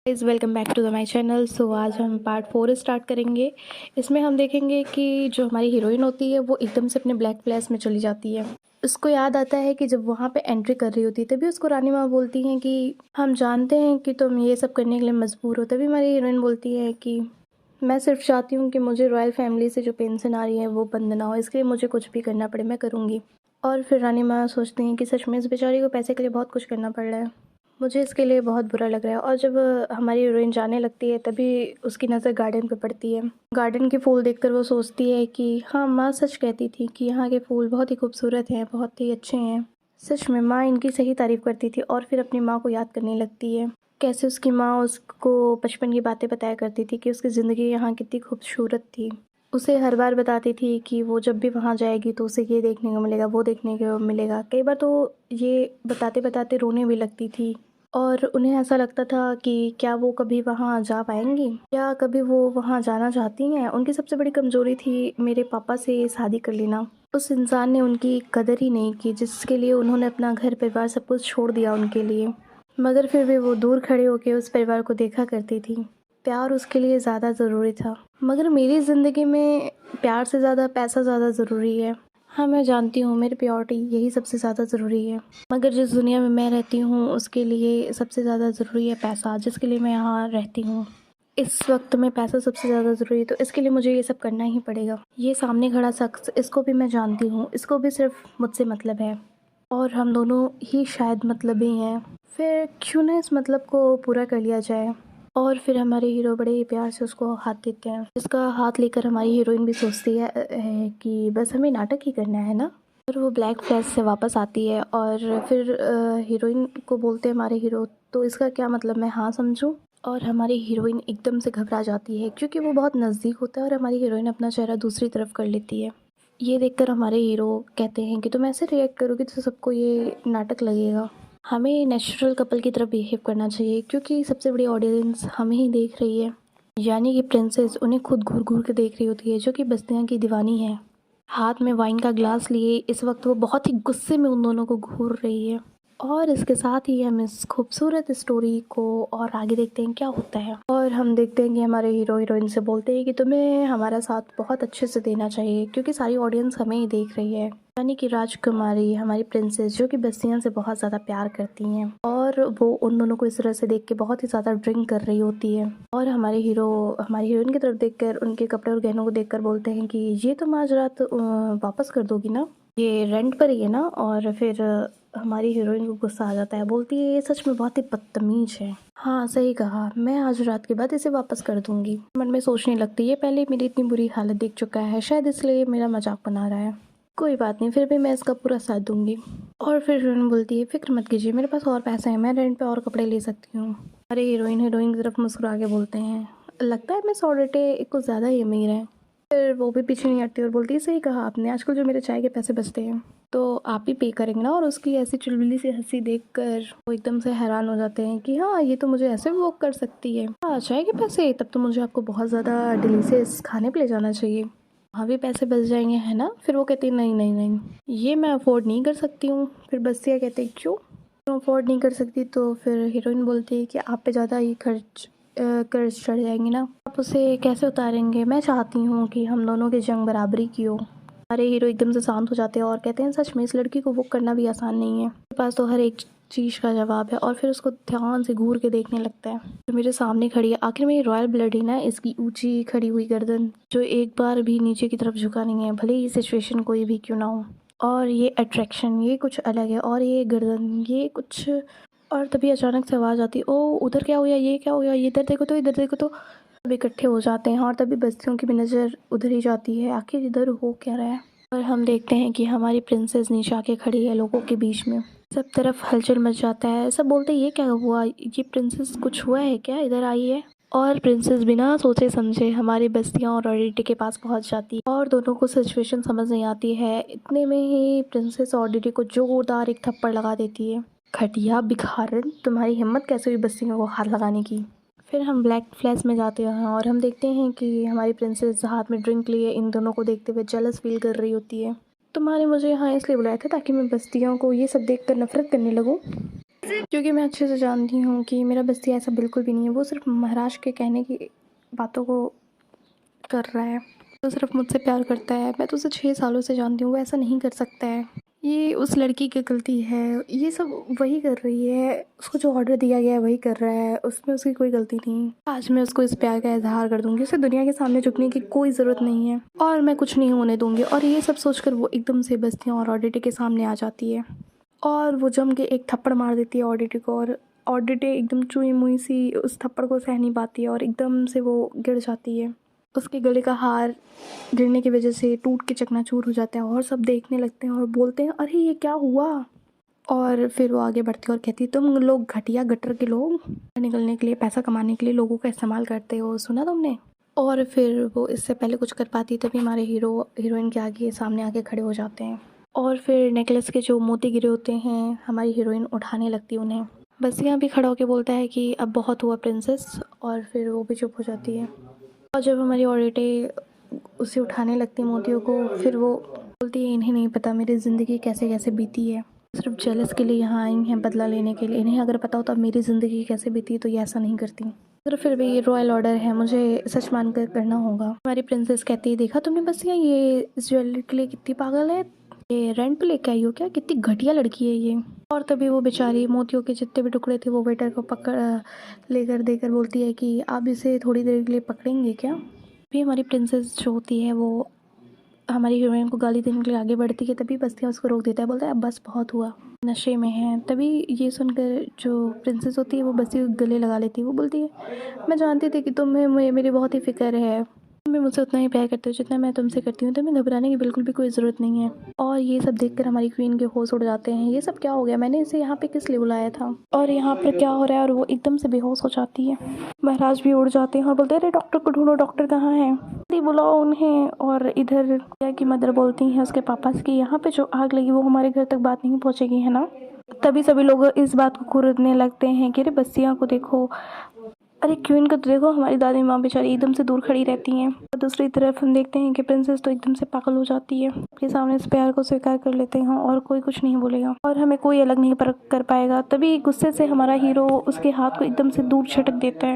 Guys welcome back to the my channel. So आज हम part 4 start करेंगे। इसमें हम देखेंगे कि जो हमारी हीरोइन होती है वो एकदम से अपने ब्लैक प्लेस में चली जाती है। उसको याद आता है कि जब वहाँ पे एंट्री कर रही होती है तभी उसको रानी माँ बोलती हैं कि हम जानते हैं कि तुम ये सब करने के लिए मजबूर हो। तभी हमारी हीरोइन बोलती है कि मैं सिर्फ चाहती हूँ कि मुझे रॉयल फैमिली से जो पेंशन आ रही है वो बंद ना हो, इसके लिए मुझे कुछ भी करना पड़े मैं करूँगी। और फिर रानी माँ सोचती हैं कि सच में इस बेचारी को पैसे के लिए बहुत कुछ करना पड़ रहा है, मुझे इसके लिए बहुत बुरा लग रहा है। और जब हमारी हीरोइन जाने लगती है तभी उसकी नज़र गार्डन पे पड़ती है। गार्डन के फूल देखकर वो सोचती है कि हाँ, माँ सच कहती थी कि यहाँ के फूल बहुत ही खूबसूरत हैं, बहुत ही अच्छे हैं। सच में माँ इनकी सही तारीफ़ करती थी। और फिर अपनी माँ को याद करने लगती है, कैसे उसकी माँ उसको बचपन की बातें बताया करती थी कि उसकी ज़िंदगी यहाँ कितनी खूबसूरत थी। उसे हर बार बताती थी कि वो जब भी वहाँ जाएगी तो उसे ये देखने को मिलेगा, वो देखने को मिलेगा। कई बार तो ये बताते बताते रोने भी लगती थी और उन्हें ऐसा लगता था कि क्या वो कभी वहाँ जा पाएंगी, क्या कभी वो वहाँ जाना चाहती हैं। उनकी सबसे बड़ी कमज़ोरी थी मेरे पापा से शादी कर लेना। उस इंसान ने उनकी कदर ही नहीं की जिसके लिए उन्होंने अपना घर परिवार सब कुछ छोड़ दिया उनके लिए। मगर फिर भी वो दूर खड़े होकर उस परिवार को देखा करती थी। प्यार उसके लिए ज़्यादा ज़रूरी था। मगर मेरी ज़िंदगी में प्यार से ज़्यादा पैसा ज़्यादा ज़रूरी है। हाँ, मैं जानती हूँ मेरी प्योरिटी यही सबसे ज़्यादा ज़रूरी है। मगर जिस दुनिया में मैं रहती हूँ उसके लिए सबसे ज़्यादा ज़रूरी है पैसा, जिसके लिए मैं यहाँ रहती हूँ। इस वक्त में पैसा सबसे ज़्यादा ज़रूरी है, तो इसके लिए मुझे ये सब करना ही पड़ेगा। ये सामने खड़ा शख्स, इसको भी मैं जानती हूँ, इसको भी सिर्फ मुझसे मतलब है और हम दोनों ही शायद मतलबी हैं। फिर क्यों ना इस मतलब को पूरा कर लिया जाए। और फिर हमारे हीरो बड़े ही प्यार से उसको हाथ देते हैं, जिसका हाथ लेकर हमारी हीरोइन भी सोचती है कि बस हमें नाटक ही करना है ना। और वो ब्लैक फ्लैश से वापस आती है और फिर हीरोइन को बोलते हैं हमारे हीरो, तो इसका क्या मतलब मैं हाँ समझूं। और हमारी हीरोइन एकदम से घबरा जाती है क्योंकि वो बहुत नज़दीक होता है और हमारी हीरोइन अपना चेहरा दूसरी तरफ कर लेती है। ये देखकर हमारे हीरो कहते हैं कि तुम ऐसे रिएक्ट करोगी तो सबको ये नाटक लगेगा। हमें नेचुरल कपल की तरह बिहेव करना चाहिए क्योंकि सबसे बड़ी ऑडियंस हमें ही देख रही है। यानी कि प्रिंसेस उन्हें खुद घूर घूर के देख रही होती है, जो कि बस्तियाँ की दीवानी है। हाथ में वाइन का ग्लास लिए इस वक्त वो बहुत ही गुस्से में उन दोनों को घूर रही है। और इसके साथ ही हम इस खूबसूरत स्टोरी को और आगे देखते हैं क्या होता है। और हम देखते हैं कि हमारे हीरो हीरोइन से बोलते हैं कि तुम्हें हमारा साथ बहुत अच्छे से देना चाहिए क्योंकि सारी ऑडियंस हमें ही देख रही है। यानी कि राजकुमारी हमारी प्रिंसेस जो कि बस्तियाँ से बहुत ज़्यादा प्यार करती हैं और वो उन दोनों को इस तरह से देख के बहुत ही ज़्यादा ड्रिंक कर रही होती है। और हमारे हीरो हमारी हीरोइन की तरफ देखकर उनके कपड़े और गहनों को देखकर बोलते हैं कि ये तुम आज रात वापस कर दोगी ना, ये रेंट पर ही है ना। और फिर हमारी हीरोइन को गुस्सा आ जाता है, बोलती है ये सच में बहुत ही बदतमीज है। हाँ सही कहा, मैं आज रात के बाद इसे वापस कर दूंगी। मन में सोचने लगती है पहले मेरी इतनी बुरी हालत देख चुका है, शायद इसलिए मेरा मजाक बना रहा है। कोई बात नहीं, फिर भी मैं इसका पूरा साथ दूंगी। और फिर हीरोइन बोलती है फिक्र मत कीजिए, मेरे पास और पैसे हैं, मैं रेंट पे और कपड़े ले सकती हूँ। अरे हीरोइन की तरफ मुस्कुरा के बोलते हैं लगता है मिस ऑडिटे कुछ ज़्यादा ही अमीर है। फिर वो भी पीछे नहीं हटती और बोलती है सही कहा आपने, आजकल जो मेरे चाय के पैसे बचते हैं तो आप ही पे करेंगे ना। और उसकी ऐसी चुलबुली सी हंसी देखकर वो एकदम से हैरान हो जाते हैं कि हाँ ये तो मुझे ऐसे भी वॉक कर सकती है। हाँ चाय के पैसे, तब तो मुझे आपको बहुत ज़्यादा डिलीशियस खाने पे ले जाना चाहिए, वहाँ भी पैसे बच जाएंगे है ना। फिर वो कहती है नहीं नहीं नहीं, ये मैं अफोर्ड नहीं कर सकती हूँ। फिर बस्तिया कहते हैं क्यों अफोर्ड नहीं कर सकती। तो फिर हीरोइन बोलती है कि आप पे ज़्यादा ही कर्ज चढ़ जाएंगे ना, आप उसे कैसे उतारेंगे। मैं चाहती हूँ कि हम दोनों की जंग बराबरी की हो। हमारे हीरो एकदम से शांत हो जाते हैं और कहते हैं सच में इस लड़की को बुक करना भी आसान नहीं है, मेरे पास तो हर एक चीज़ का जवाब है। और फिर उसको ध्यान से घूर के देखने लगता है, जो मेरे सामने खड़ी है आखिर में ये रॉयल ब्लड ही ना, इसकी ऊंची खड़ी हुई गर्दन जो एक बार भी नीचे की तरफ झुका नहीं है, भले ही सिचुएशन कोई भी क्यों ना हो। और ये अट्रैक्शन ये कुछ अलग है, और ये गर्दन ये कुछ। और तभी अचानक से आवाज़ आती, ओ उधर क्या हुआ, ये क्या हुआ, ये इधर देखो तो इधर देखो तो। सब इकट्ठे हो जाते हैं और तभी बस्तियों की भी नज़र उधर ही जाती है, आखिर इधर हो क्या रहा है। और हम देखते हैं कि हमारी प्रिंसेस नीचे आके खड़ी है लोगों के बीच में। सब तरफ हलचल मच जाता है, सब बोलते हैं ये क्या हुआ, ये प्रिंसेस कुछ हुआ है क्या, इधर आई है। और प्रिंसेस बिना सोचे समझे हमारी बस्तियाँ और ऑडिटी के पास पहुंच जाती है और दोनों को सिचुएशन समझ नहीं आती है। इतने में ही प्रिंसेस ऑडिटी को जोरदार एक थप्पड़ लगा देती है, घटिया भिखारन, तुम्हारी हिम्मत कैसे हुई बस्तियों को हाथ लगाने की। फिर हम ब्लैक फ्लैश में जाते हैं और हम देखते हैं कि हमारी प्रिंसेस हाथ में ड्रिंक लिए इन दोनों को देखते हुए जेलस फील कर रही होती है। तुम्हारे मुझे यहाँ इसलिए बुलाया था ताकि मैं बस्तियों को ये सब देखकर नफरत करने लगूं। क्योंकि मैं अच्छे से जानती हूँ कि मेरा बस्ती ऐसा बिल्कुल भी नहीं है। वो सिर्फ महाराज के कहने की बातों को कर रहा है। तो सिर्फ मुझसे प्यार करता है। मैं तो उसे 6 सालों से जानती हूँ, वो ऐसा नहीं कर सकता है। ये उस लड़की की गलती है। ये सब वही कर रही है। उसको जो ऑर्डर दिया गया है वही कर रहा है। उसमें उसकी कोई गलती नहीं। आज मैं उसको इस प्यार का इज़हार कर दूँगी। उसे दुनिया के सामने झुकने की कोई ज़रूरत नहीं है और मैं कुछ नहीं होने दूँगी। और ये सब सोचकर वो एकदम से बस्तियाँ और ऑडिटी के सामने आ जाती है और वो जम के एक थप्पड़ मार देती है ऑडिटी को। और ऑडिटी एकदम चुई मुई सी उस थप्पड़ को सह नहीं पाती है और एकदम से वो गिर जाती है। उसके गले का हार गिरने की वजह से टूट के चकनाचूर हो जाता है और सब देखने लगते हैं और बोलते हैं, अरे ये क्या हुआ। और फिर वो आगे बढ़ती है और कहती है, तुम लोग घटिया गटर के लोग निकलने के लिए, पैसा कमाने के लिए लोगों का इस्तेमाल करते हो, सुना तुमने। और फिर वो इससे पहले कुछ कर पाती तभी हमारे हीरोइन के आगे सामने आके खड़े हो जाते हैं। और फिर नेकलेस के जो मोती गिरे होते हैं हमारी हीरोइन उठाने लगती है उन्हें। बस यहाँ भी खड़ा होकर बोलता है कि अब बहुत हुआ प्रिंसेस, और फिर वो भी चुप हो जाती है। और जब हमारी ऑडिटी उसे उठाने लगती है मोतियों को, फिर वो बोलती है, इन्हें नहीं पता मेरी ज़िंदगी कैसे कैसे बीती है। सिर्फ जेलस के लिए यहाँ आई हैं, बदला लेने के लिए। इन्हें अगर पता होता मेरी ज़िंदगी कैसे बीती तो ये ऐसा नहीं करती। तो फिर भी ये रॉयल ऑर्डर है, मुझे सच मान कर करना होगा। हमारी प्रिंसेस कहती है, देखा तुमने बस ये इस ज्वेलरी के लिए कितनी पागल है, ये रेंट पे लेके आई हो क्या, कितनी घटिया लड़की है ये। और तभी वो बेचारी मोतियों के जितने भी टुकड़े थे वो वेटर को पकड़ लेकर देकर बोलती है कि आप इसे थोड़ी देर के लिए पकड़ेंगे क्या। भी हमारी प्रिंसेस जो होती है वो हमारी हीरोइन को गाली देने के लिए आगे बढ़ती है, तभी बस्तियाँ उसको रोक देता है, बोलता है अब बस बहुत हुआ, नशे में है। तभी ये सुनकर जो प्रिंसेस होती है वो बस्ती को गले लगा लेती है। वो बोलती है, मैं जानती थी कि तुम्हें मेरी बहुत ही फिक्र है, तुम्हें मुझसे उतना ही प्यार करते हो जितना मैं तुमसे करती हूँ, तुम्हें घबराने की बिल्कुल भी कोई ज़रूरत नहीं है। और ये सब देखकर हमारी क्वीन के होश उड़ जाते हैं। ये सब क्या हो गया, मैंने इसे यहाँ पे किस लिए बुलाया था और यहाँ पर क्या हो रहा है। और वो एकदम से बेहोश हो जाती है। महाराज भी उड़ जाते हैं और बोलते हैं, अरे डॉक्टर को ढूंढो, डॉक्टर कहाँ है, जल्दी बुलाओ उन्हें। और इधर रिया की मदर बोलती हैं उसके पापा से कि यहाँ पे जो आग लगी वो हमारे घर तक बात नहीं पहुँचेगी, है ना। तभी सभी लोग इस बात को खुरदने लगते हैं कि अरे बस्तियाँ को देखो, अरे क्वीन को तो देखो, हमारी दादी माँ बेचारी एकदम से दूर खड़ी रहती हैं। और दूसरी तरफ हम देखते हैं कि प्रिंसेस तो एकदम से पागल हो जाती है, के सामने इस प्यार को स्वीकार कर लेते हैं और कोई कुछ नहीं बोलेगा और हमें कोई अलग नहीं कर पाएगा। तभी गुस्से से हमारा हीरो उसके हाथ को एकदम से दूर झटक देता है।